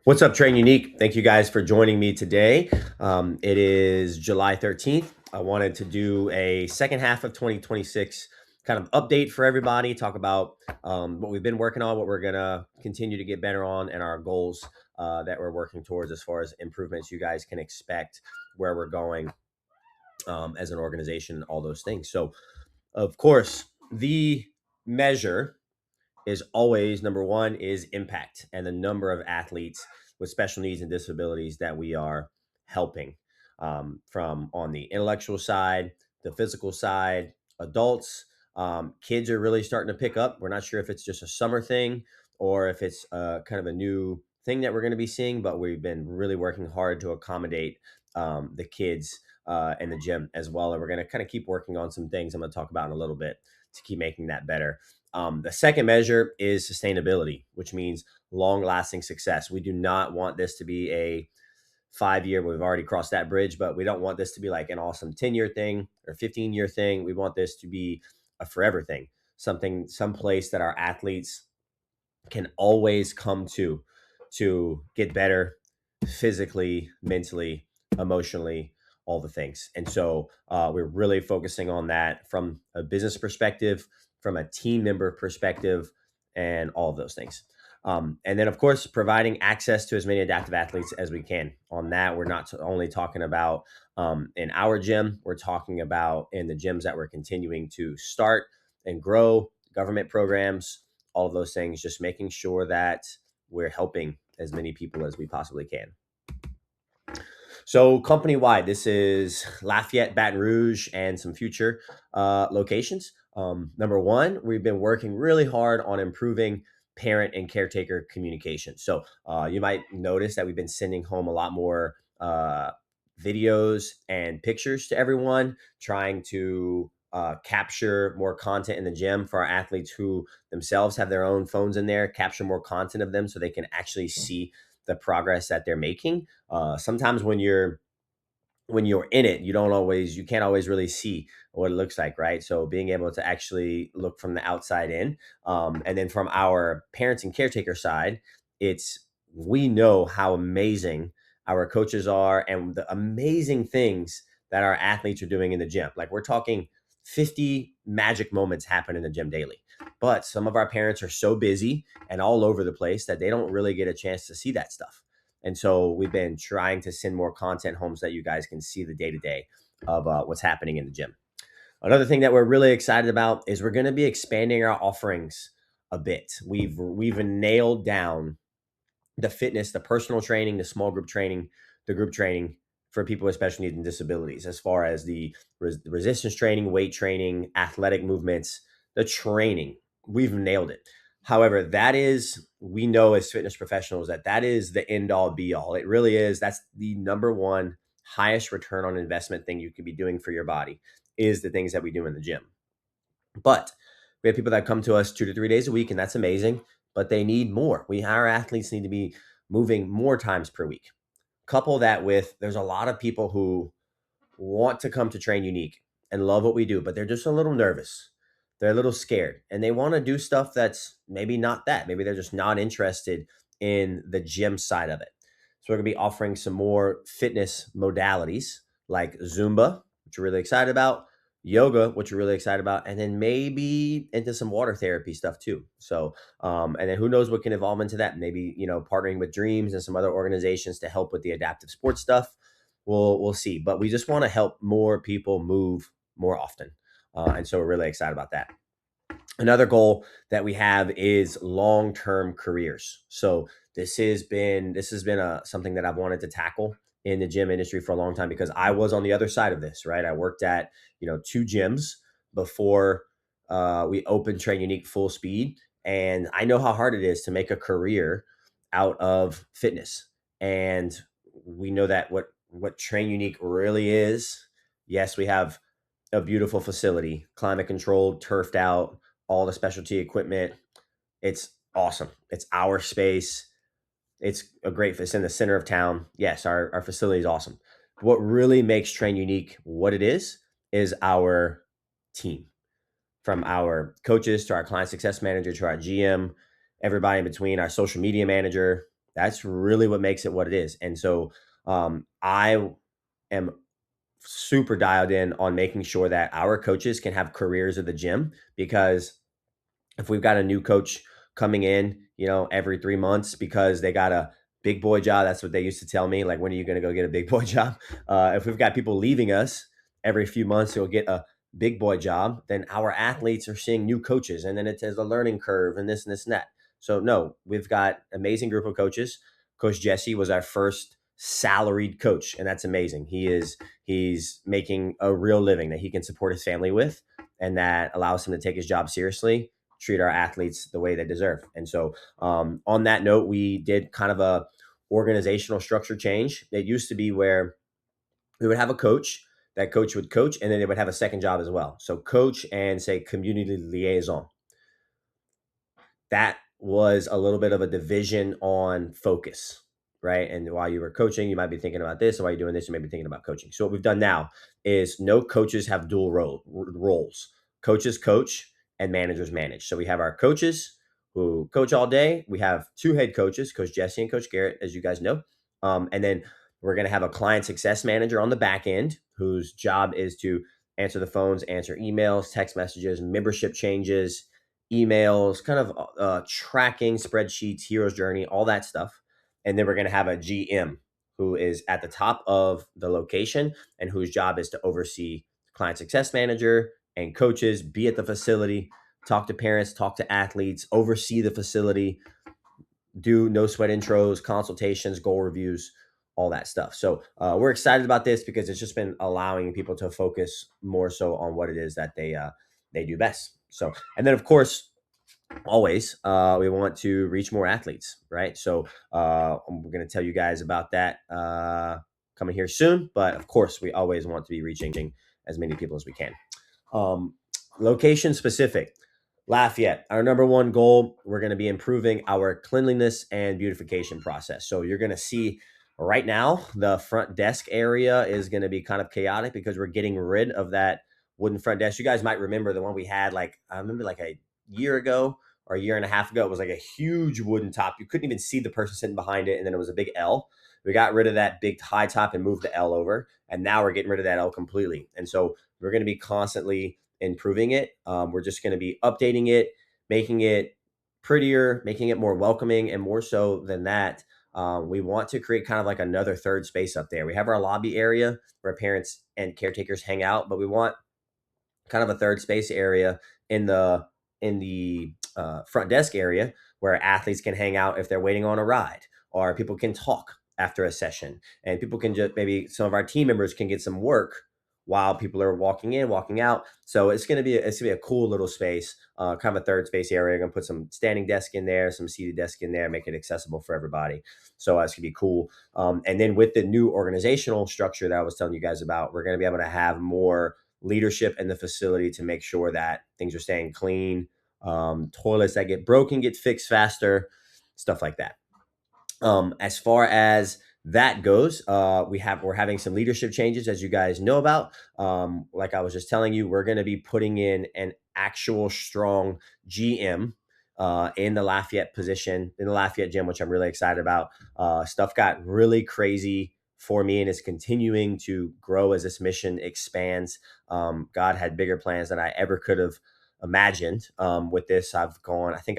What's up, Train Unique? Thank you guys for joining me today. It is July 13th. I wanted to do a second half of 2026 kind of update for everybody, talk about what we've been working on, what we're going to continue to get better on, and our goals that we're working towards as far as improvements you guys can expect, where we're going as an organization, all those things. So, of course, the measure is always number one is impact and the number of athletes with special needs and disabilities that we are helping, from on the intellectual side, the physical side, adults. Kids are really starting to pick up. We're not sure if it's just a summer thing or if it's kind of a new thing that we're going to be seeing, but we've been really working hard to accommodate the kids in the gym as well. And we're going to kind of keep working on some things I'm going to talk about in a little bit to keep making that better. The second measure is sustainability, which means long lasting success. We do not want this to be a 5 year, we've already crossed that bridge, but we don't want this to be like an awesome 10-year thing or 15-year thing. We want this to be a forever thing, something, someplace that our athletes can always come to get better physically, mentally, emotionally, all the things. And so we're really focusing on that from a business perspective, from a team member perspective, and all of those things. And then, of course, providing access to as many adaptive athletes as we can. On that, we're not only talking about in our gym, we're talking about in the gyms that we're continuing to start and grow, government programs, all of those things, just making sure that we're helping as many people as we possibly can. So company wide, this is Lafayette, Baton Rouge, and some future locations. Number one, we've been working really hard on improving parent and caretaker communication. So you might notice that we've been sending home a lot more videos and pictures to everyone, trying to capture more content in the gym for our athletes who themselves have their own phones in there, capture more content of them so they can actually see the progress that they're making. Sometimes when you're in it, you can't always really see what it looks like, right? So being able to actually look from the outside in, and then from our parents and caretaker side, it's we know how amazing our coaches are and the amazing things that our athletes are doing in the gym. Like we're talking 50 magic moments happen in the gym daily. But some of our parents are so busy and all over the place that they don't really get a chance to see that stuff. And so we've been trying to send more content home so that you guys can see the day to day of what's happening in the gym. Another thing that we're really excited about is we're going to be expanding our offerings a bit. We've nailed down the fitness, the personal training, the small group training, the group training for people with special needs and disabilities, as far as the resistance training, weight training, athletic movements, the training. We've nailed it. However, we know as fitness professionals that is the end all be all. It really is. That's the number one highest return on investment thing you could be doing for your body is the things that we do in the gym. But we have people that come to us 2 to 3 days a week, and that's amazing. But they need more. Our athletes need to be moving more times per week. Couple that with there's a lot of people who want to come to Train Unique and love what we do, but they're just a little nervous. They're a little scared and they want to do stuff that's maybe not that. Maybe they're just not interested in the gym side of it. So we're going to be offering some more fitness modalities like Zumba, which we're really excited about, yoga, which we're really excited about, and then maybe into some water therapy stuff too. So, and then who knows what can evolve into that? Maybe, partnering with Dreams and some other organizations to help with the adaptive sports stuff. We'll see, but we just want to help more people move more often, and so we're really excited about that. Another goal that we have is long-term careers. So this has been something that I've wanted to tackle in the gym industry for a long time because I was on the other side of this, right? I worked at two gyms before we opened Train Unique full speed, and I know how hard it is to make a career out of fitness. And we know that what Train Unique really is. Yes, we have a beautiful facility, climate controlled, turfed out, all the specialty equipment. It's awesome. It's our space. It's in the center of town. Yes, our facility is awesome. What really makes Train Unique what it is our team. From our coaches to our client success manager to our GM, everybody in between, our social media manager, That's really what makes it what it is. And so I am super dialed in on making sure that our coaches can have careers at the gym, because if we've got a new coach coming in, every 3 months because they got a big boy job, that's what they used to tell me. Like, when are you going to go get a big boy job? If we've got people leaving us every few months who'll get a big boy job, then our athletes are seeing new coaches, and then it says a learning curve and this and this and that. So no, we've got amazing group of coaches. Coach Jesse was our first salaried coach, and that's amazing. He's making a real living that he can support his family with, and that allows him to take his job seriously, treat our athletes the way they deserve. And so on that note, we did kind of a organizational structure change. It used to be where we would have a coach, that coach would coach, and then they would have a second job as well. So coach and, say, community liaison. That was a little bit of a division on focus, right? And while you were coaching, you might be thinking about this. And while you're doing this, you may be thinking about coaching. So what we've done now is no coaches have dual roles. Coaches coach and managers manage. So we have our coaches who coach all day. We have two head coaches, Coach Jesse and Coach Garrett, as you guys know. And then we're going to have a client success manager on the back end whose job is to answer the phones, answer emails, text messages, membership changes, emails, kind of tracking spreadsheets, hero's journey, all that stuff. And then we're going to have a GM who is at the top of the location and whose job is to oversee client success manager and coaches, be at the facility, talk to parents, talk to athletes, oversee the facility, do no sweat intros, consultations, goal reviews, all that stuff. So we're excited about this because it's just been allowing people to focus more so on what it is that they do best. So, and then of course, always we want to reach more athletes, right? So we're going to tell you guys about that coming here soon. But of course, we always want to be reaching as many people as we can. Location specific. Lafayette, our number one goal, we're going to be improving our cleanliness and beautification process. So you're going to see right now, the front desk area is going to be kind of chaotic because we're getting rid of that wooden front desk. You guys might remember the one we had, I remember like a year ago or a year and a half ago. It was like a huge wooden top. You couldn't even see the person sitting behind it. And then it was a big L. We got rid of that big high top and moved the L over. And now we're getting rid of that L completely. And so we're going to be constantly improving it. We're just going to be updating it, making it prettier, making it more welcoming. And more so than that, we want to create kind of like another third space up there. We have our lobby area where parents and caretakers hang out, but we want kind of a third space area in the front desk area where athletes can hang out if they're waiting on a ride, or people can talk after a session, and people can just, maybe some of our team members can get some work while people are walking in, walking out. So it's going to be a cool little space, kind of a third space area. We're going to put some standing desk in there, some seated desk in there, make it accessible for everybody. So it's going to be cool. And then with the new organizational structure that I was telling you guys about, we're going to be able to have more leadership in the facility to make sure that things are staying clean. Toilets that get broken get fixed faster, stuff like that. As far as that goes, we're having some leadership changes, as you guys know about. Like I was just telling you, we're going to be putting in an actual strong GM in the Lafayette position, in the Lafayette gym, which I'm really excited about. Stuff got really crazy for me and is continuing to grow as this mission expands. God had bigger plans than I ever could have imagined with this. I think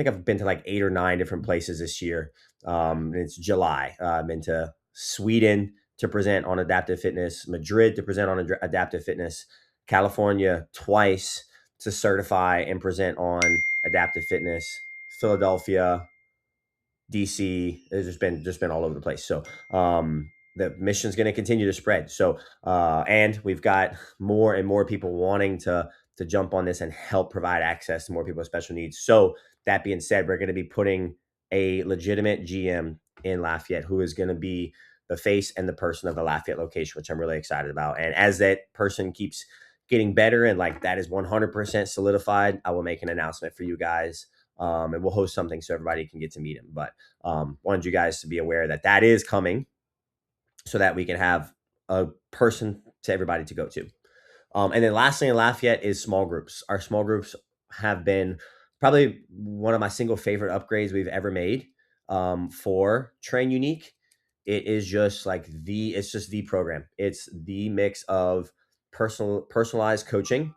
I've been to like 8 or 9 different places this year. It's July. I've been to Sweden to present on adaptive fitness, Madrid to present on adaptive fitness, California twice to certify and present on adaptive fitness, Philadelphia, DC. It's just been all over the place. So the mission's going to continue to spread. So and we've got more and more people wanting to jump on this and help provide access to more people with special needs. So that being said, we're going to be putting a legitimate GM in Lafayette who is going to be the face and the person of the Lafayette location, which I'm really excited about. And as that person keeps getting better and like that is 100% solidified, I will make an announcement for you guys. And we'll host something so everybody can get to meet him. But wanted you guys to be aware that is coming so that we can have a person to everybody to go to. And then lastly in Lafayette is small groups. Our small groups have been probably one of my single favorite upgrades we've ever made. for Train Unique, it is just like it's just the program. It's the mix of personalized coaching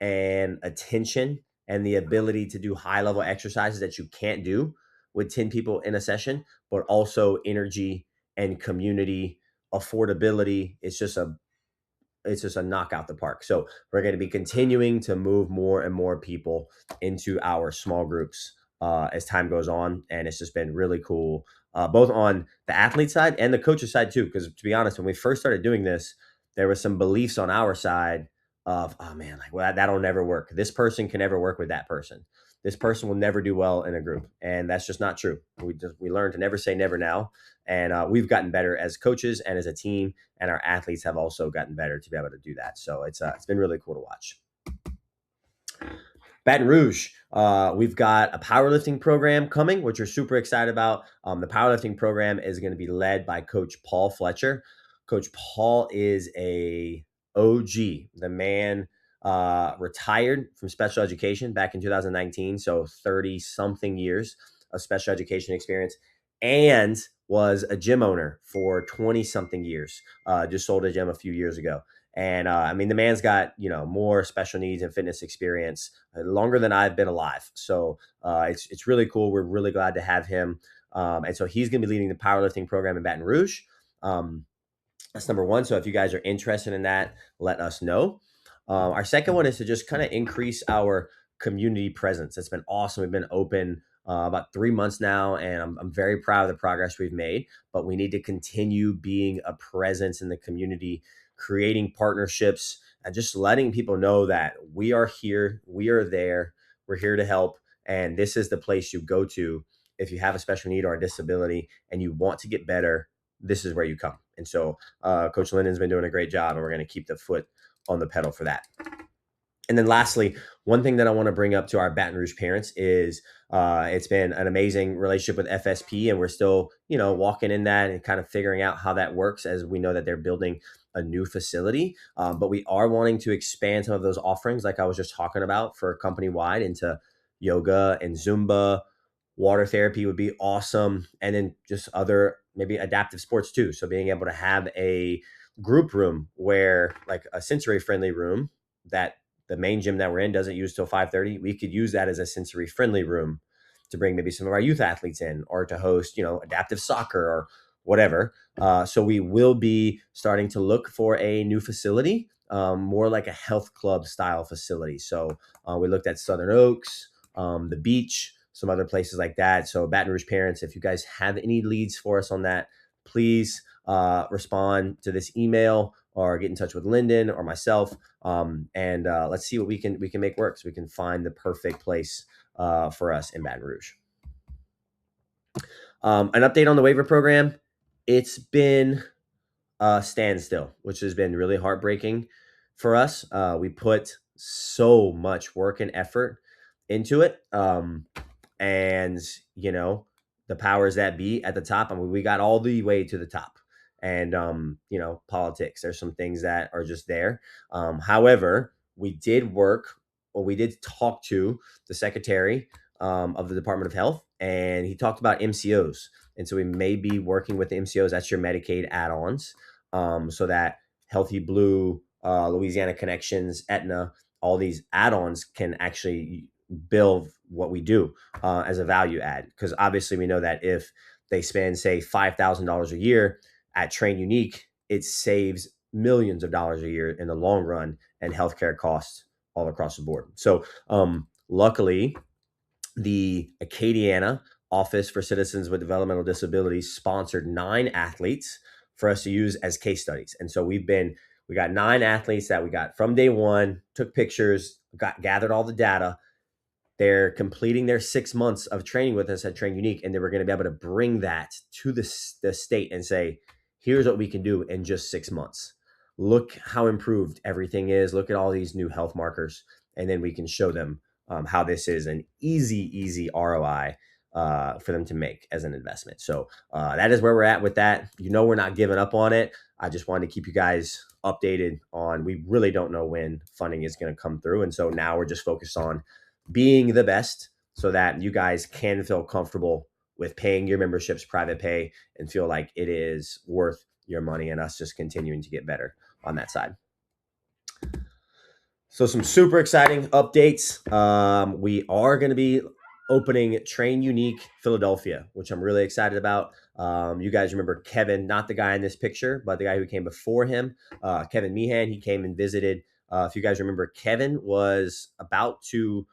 and attention and the ability to do high level exercises that you can't do with 10 people in a session, but also energy and community affordability. It's just a knockout the park. So we're going to be continuing to move more and more people into our small groups as time goes on, and it's just been really cool, both on the athlete side and the coaches side too. Because to be honest, when we first started doing this, there was some beliefs on our side of, oh man, like, well, that'll never work. This person can never work with that person. This person will never do well in a group, and that's just not true. We learned to never say never now, and we've gotten better as coaches and as a team, and our athletes have also gotten better to be able to do that. So it's been really cool to watch. Baton Rouge, we've got a powerlifting program coming, which we're super excited about. The powerlifting program is going to be led by Coach Paul Fletcher. Coach Paul is a OG. The man retired from special education back in 2019, so 30-something years of special education experience, and was a gym owner for 20-something years. Just sold a gym a few years ago. And I mean, the man's got, more special needs and fitness experience longer than I've been alive. So it's really cool. We're really glad to have him. And so he's going to be leading the powerlifting program in Baton Rouge. That's number one. So if you guys are interested in that, let us know. Our second one is to just kind of increase our community presence. It's been awesome. We've been open about 3 months now, and I'm very proud of the progress we've made, but we need to continue being a presence in the community, creating partnerships, and just letting people know that we are here, we are there, we're here to help, and this is the place you go to if you have a special need or a disability and you want to get better. This is where you come. And so Coach Linden's been doing a great job, and we're going to keep the foot on the pedal for that. And then lastly, one thing that I want to bring up to our Baton Rouge parents is it's been an amazing relationship with FSP, and we're still, walking in that and kind of figuring out how that works, as we know that they're building a new facility. But we are wanting to expand some of those offerings, like I was just talking about, for company wide into yoga and Zumba. Water therapy would be awesome. And then just other maybe adaptive sports too. So being able to have a group room where, like, a sensory friendly room that the main gym that we're in doesn't use till 5:30, we could use that as a sensory friendly room to bring maybe some of our youth athletes in, or to host, adaptive soccer or whatever. So we will be starting to look for a new facility, more like a health club style facility. So we looked at Southern Oaks, the beach, some other places like that. So Baton Rouge parents, if you guys have any leads for us on that, please respond to this email or get in touch with Linden or myself, and let's see what we can make work, so we can find the perfect place for us in Baton Rouge. An update on the waiver program. It's been a standstill, which has been really heartbreaking for us. We put so much work and effort into it. And, the powers that be at the top, I mean, we got all the way to the top. And, politics, there's some things that are just there. However, we did talk to the secretary of the Department of Health, and he talked about MCOs. And so we may be working with the MCOs, that's your Medicaid add-ons, so that Healthy Blue, Louisiana Connections, Aetna, all these add-ons can actually bill what we do as a value add. Because obviously we know that if they spend, say, $5,000 a year at Train Unique, it saves millions of dollars a year in the long run, and healthcare costs all across the board. So luckily, the Acadiana Office for Citizens with Developmental Disabilities sponsored 9 athletes for us to use as case studies. And so we got 9 athletes that we got from day one, took pictures, gathered all the data. They're completing their 6 months of training with us at Train Unique, and they were going to be able to bring that to the state and say, here's what we can do in just 6 months. Look how improved everything is. Look at all these new health markers. And then we can show them how this is an easy ROI for them to make as an investment. So that is where we're at with that. We're not giving up on it. I just wanted to keep you guys updated on, we really don't know when funding is going to come through. And so now we're just focused on being the best so that you guys can feel comfortable with paying your memberships private pay and feel like it is worth your money, and us just continuing to get better on that side. So some super exciting updates. We are going to be opening Train Unique Philadelphia, which I'm really excited about. You guys remember Kevin, not the guy in this picture, but the guy who came before him, Kevin Meehan. He came and visited. If you guys remember, Kevin was about to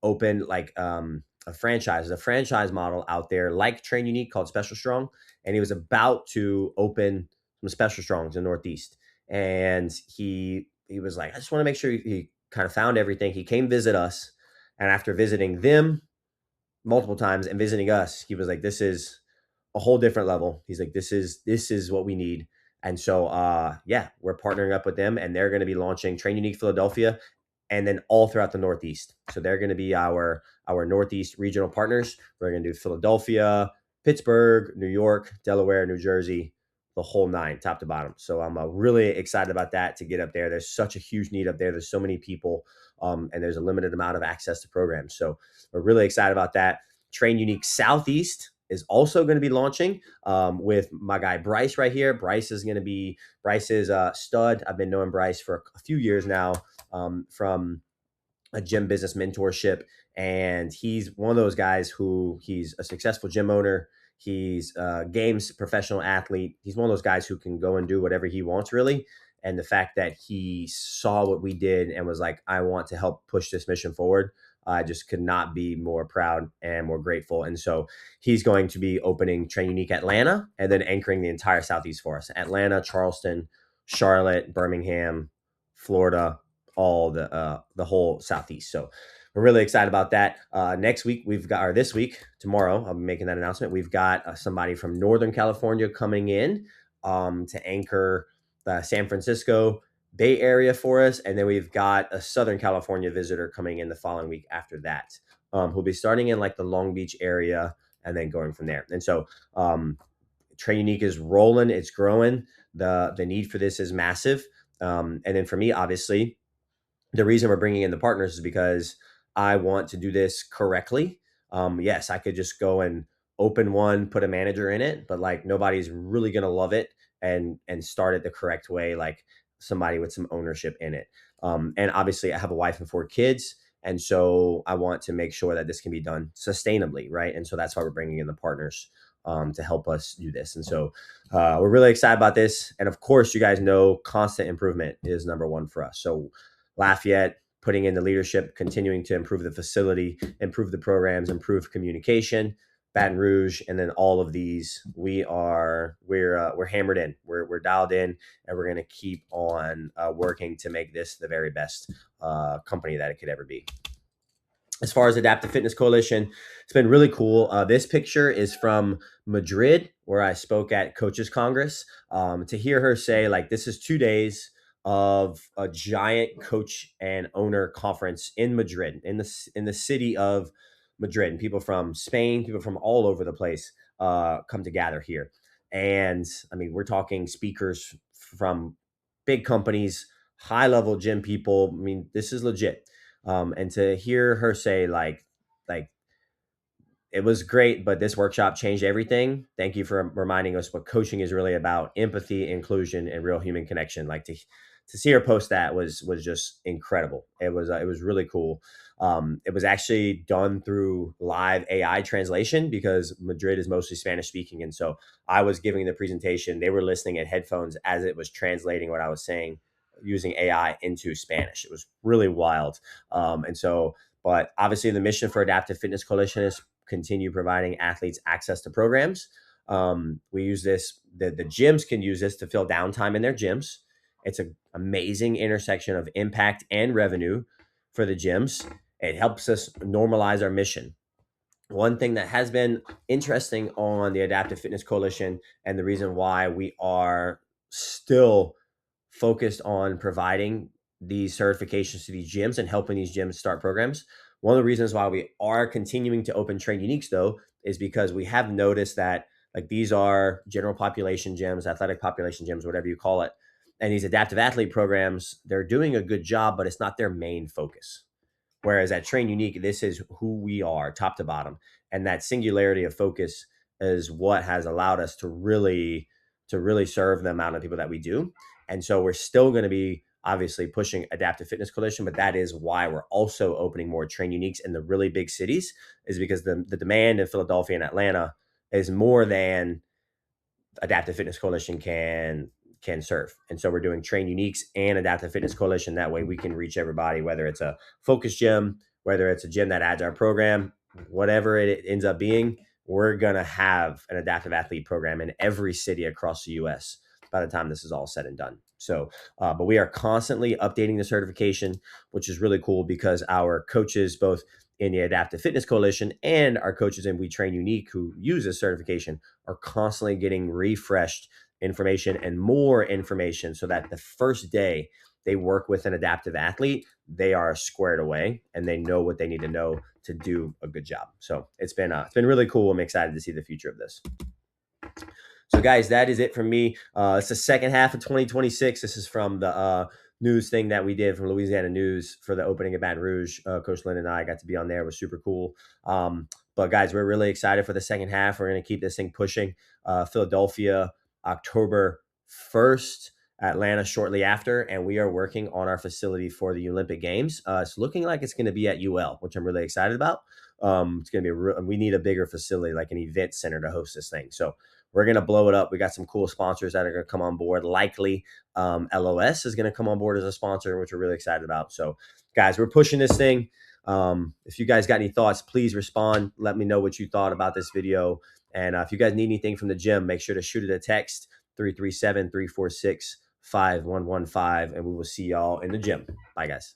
open like a franchise model out there like Train Unique called Special Strong, and he was about to open some Special Strongs in Northeast. And he was like, I just want to make sure he kind of found everything. He came visit us, and after visiting them multiple times and visiting us, he was like, this is a whole different level. He's like, this is what we need. And so yeah, we're partnering up with them, and they're going to be launching Train Unique Philadelphia and then all throughout the Northeast. So they're going to be our Northeast regional partners. We're going to do Philadelphia, Pittsburgh, New York, Delaware, New Jersey, the whole nine, top to bottom. So I'm really excited about that to get up there. There's such a huge need up there. There's so many people, and there's a limited amount of access to programs. So we're really excited about that. Train Unique Southeast is also going to be launching with my guy Bryce right here. Bryce is a stud. I've been knowing Bryce for a few years now from a gym business mentorship. And he's one of those guys who he's a successful gym owner. He's a games professional athlete. He's one of those guys who can go and do whatever he wants, really. And the fact that he saw what we did and was like, I want to help push this mission forward, I just could not be more proud and more grateful. And so he's going to be opening Train Unique Atlanta and then anchoring the entire Southeast for us. Atlanta, Charleston, Charlotte, Birmingham, Florida, all the whole Southeast. So we're really excited about that. Next week, this week, tomorrow, I'll be making that announcement. We've got somebody from Northern California coming in to anchor the San Francisco Bay Area for us. And then we've got a Southern California visitor coming in the following week after that, who'll be starting in like the Long Beach area and then going from there. And so Train Unique is rolling. It's growing. The need for this is massive. And then for me, obviously, the reason we're bringing in the partners is because I want to do this correctly. Yes, I could just go and open one, put a manager in it, but like nobody's really going to love it and start it the correct way, like somebody with some ownership in it. And obviously I have a wife and 4 kids. And so I want to make sure that this can be done sustainably. Right. And so that's why we're bringing in the partners to help us do this. And so we're really excited about this. And of course, you guys know constant improvement is number one for us. So Lafayette, putting in the leadership, continuing to improve the facility, improve the programs, improve communication. Baton Rouge, and then all of these, we're hammered in, we're dialed in, and we're going to keep on working to make this the very best company that it could ever be. As far as Adaptive Fitness Coalition, it's been really cool. This picture is from Madrid, where I spoke at Coaches Congress. To hear her say, like, this is 2 days of a giant coach and owner conference in Madrid, in the city of Madrid, and people from Spain, people from all over the place come to gather here. And I mean, we're talking speakers from big companies, high level gym people. I mean, this is legit. And to hear her say like it was great, but this workshop changed everything. Thank you for reminding us what coaching is really about: empathy, inclusion, and real human connection. Like to see her post that was just incredible. It was really cool. It was actually done through live AI translation because Madrid is mostly Spanish speaking, and so I was giving the presentation. They were listening at headphones as it was translating what I was saying using AI into Spanish. It was really wild. But obviously the mission for Adaptive Fitness Coalition is continue providing athletes access to programs. We use this, the gyms can use this to fill downtime in their gyms. It's an amazing intersection of impact and revenue for the gyms. It helps us normalize our mission. One thing that has been interesting on the Adaptive Fitness Coalition, and the reason why we are still focused on providing these certifications to these gyms and helping these gyms start programs. One of the reasons why we are continuing to open Train Uniques, though, is because we have noticed that like these are general population gyms, athletic population gyms, whatever you call it. And these adaptive athlete programs, they're doing a good job, but it's not their main focus. Whereas at Train Unique, this is who we are, top to bottom. And that singularity of focus is what has allowed us to really serve the amount of people that we do. And so we're still going to be obviously pushing Adaptive Fitness Coalition, but that is why we're also opening more Train Uniques in the really big cities, is because the demand in Philadelphia and Atlanta is more than Adaptive Fitness Coalition can serve. And so we're doing Train Uniques and Adaptive Fitness Coalition. That way we can reach everybody, whether it's a focus gym, whether it's a gym that adds our program, whatever it ends up being, we're going to have an adaptive athlete program in every city across the US by the time this is all said and done. So, but we are constantly updating the certification, which is really cool because our coaches, both in the Adaptive Fitness Coalition and our coaches in We Train Unique, who use this certification, are constantly getting refreshed information and more information so that the first day they work with an adaptive athlete, they are squared away and they know what they need to know to do a good job. So it's been really cool. I'm excited to see the future of this. So guys, that is it from me. It's the second half of 2026. This is from the news thing that we did from Louisiana News for the opening of Baton Rouge. Coach Lynn and I got to be on there. It was super cool. But guys, we're really excited for the second half. We're going to keep this thing pushing. Philadelphia, October 1st, Atlanta shortly after, and we are working on our facility for the Olympic Games. It's looking like it's going to be at UL, which I'm really excited about. It's going to be we need a bigger facility, like an event center, to host this thing. So we're going to blow it up. We got some cool sponsors that are going to come on board. Likely LOS is going to come on board as a sponsor, which we're really excited about. So guys, we're pushing this thing. If you guys got any thoughts, please respond. Let me know what you thought about this video. And if you guys need anything from the gym, make sure to shoot it a text, 337-346-5115, and we will see y'all in the gym. Bye, guys.